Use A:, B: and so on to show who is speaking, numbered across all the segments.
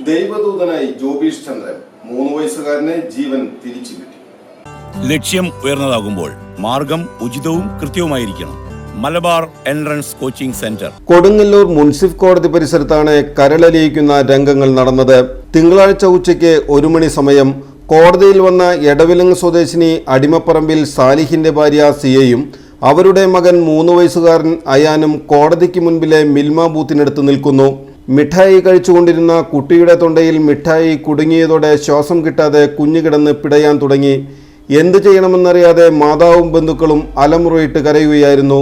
A: ദൈവദൂതനായി ജോബീഷ് ചന്ദ്രൻ 3 വയസ്സുകാരനെ ജീവൻ തിരിച്ചു കിട്ടി.
B: ലക്ഷ്യം ഉയർന്നതാകുമ്പോൾ മാർഗം ഉചിതവും കൃത്യവുമായിരിക്കണം. Malabar entrance coaching centre.
C: Kodungallur മുൻസിഫ് കോടതി പരിസരത്താണ് കരളലിയിക്കുന്ന രംഗങ്ങൾ നടന്നത്. തിങ്കളാഴ്ച ഉച്ചയ്ക്ക് 1 മണി സമയം കോടതിയിൽ വന്ന എടവിലങ്ങ് സ്വദേശിനി അടിമപ്പറമ്പിൽ സാലിഹിന്റെ ഭാര്യ സിയയും അവരുടെ മകൻ 3 വയസ്സുകാരൻ അയാനും കോടതിക്ക് മുൻപിലെ മിൽമ ബൂത്തിനടുത്ത് നിൽക്കുന്നു. മിഠായി കഴിച്ചുകൊണ്ടിരുന്ന കുട്ടിയുടെ തൊണ്ടയിൽ മിഠായി കുടുങ്ങിയതോടെ ശ്വാസം കിട്ടാതെ കുഞ്ഞു കിടന്ന് പിടയാൻ തുടങ്ങി. എന്തു ചെയ്യണമെന്നറിയാതെ മാതാവും ബന്ധുക്കളും അലമുറയിട്ട് കരയുകയായിരുന്നു.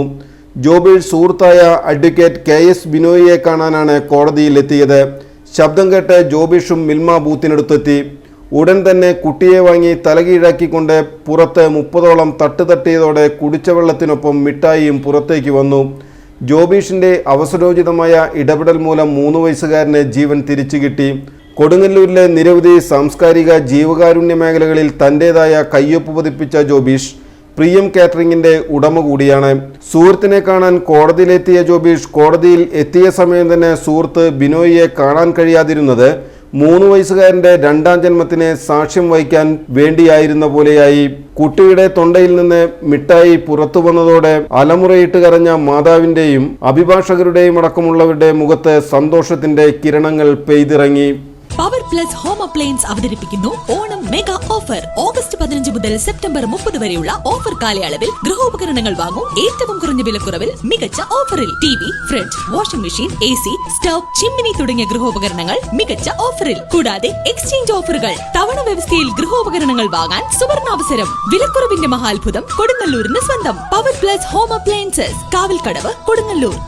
C: ജോബീഷ് സുഹൃത്തായ അഡ്വക്കേറ്റ് KS ബിനോയിയെ കാണാനാണ് കോടതിയിലെത്തിയത്. ശബ്ദം കേട്ട് ജോബീഷും മിൽമ ബൂത്തിനടുത്തെത്തി. ഉടൻ തന്നെ കുട്ടിയെ വാങ്ങി തലകീഴാക്കിക്കൊണ്ട് പുറത്ത് 30ഓളം തട്ടിയതോടെ കുടിച്ച വെള്ളത്തിനൊപ്പം മിഠായിയും പുറത്തേക്ക് വന്നു. ജോബീഷിന്റെ അവസരോചിതമായ ഇടപെടൽ മൂലം 3 വയസ്സുകാരന് ജീവൻ തിരിച്ചു കിട്ടി. കൊടുങ്ങല്ലൂരിലെ നിരവധി സാംസ്കാരിക ജീവകാരുണ്യ മേഖലകളിൽ തൻ്റെതായ കയ്യൊപ്പ് പതിപ്പിച്ച ജോബീഷ് പ്രിയം കാറ്ററിംഗിന്റെ ഉടമ കൂടിയാണ്. സുഹൃത്തിനെ കാണാൻ കോടതിയിലെത്തിയ ജോബീഷ് കോടതിയിൽ എത്തിയ സമയം തന്നെ സുഹൃത്ത് ബിനോയിയെ കാണാൻ കഴിയാതിരുന്നത് 3 വയസ്സുകാരന്റെ 2ാം ജന്മത്തിന് സാക്ഷ്യം വഹിക്കാൻ വേണ്ടിയായിരുന്ന പോലെയായി. കുട്ടിയുടെ തൊണ്ടയിൽ നിന്ന് മിഠായി പുറത്തു വന്നതോടെ അലമുറയിട്ട് കരഞ്ഞ മാതാവിന്റെയും അഭിഭാഷകരുടെയും അടക്കമുള്ളവരുടെ മുഖത്ത് സന്തോഷത്തിന്റെ കിരണങ്ങൾ പെയ്തിറങ്ങി.
D: പവർ പ്ലസ് ഹോം അപ്ലയൻസ് അവതരിപ്പിക്കുന്നു ഓണം മെഗാ ഓഫർ. ഓഗസ്റ്റ് 15 മുതൽ സെപ്റ്റംബർ 30 വരെയുള്ള ഓഫർ കാലയളവിൽ ഗൃഹോപകരണങ്ങൾ വാങ്ങും ഏറ്റവും കുറഞ്ഞ വിലക്കുറവിൽ മികച്ച ഓഫറിൽ. TV, fridge, washing machine, AC, stove, chimney തുടങ്ങിയ ഗൃഹോപകരണങ്ങൾ മികച്ച ഓഫറിൽ. കൂടാതെ എക്സ്ചേഞ്ച് ഓഫറുകൾ. തവണ വ്യവസ്ഥയിൽ ഗൃഹോപകരണങ്ങൾ വാങ്ങാൻ സുവർണാവസരം. വിലക്കുറവിന്റെ മഹാത്ഭുതം കൊടുങ്ങല്ലൂരിന് സ്വന്തം. Power plus home appliances, Kavalkadavu, Kodungallur.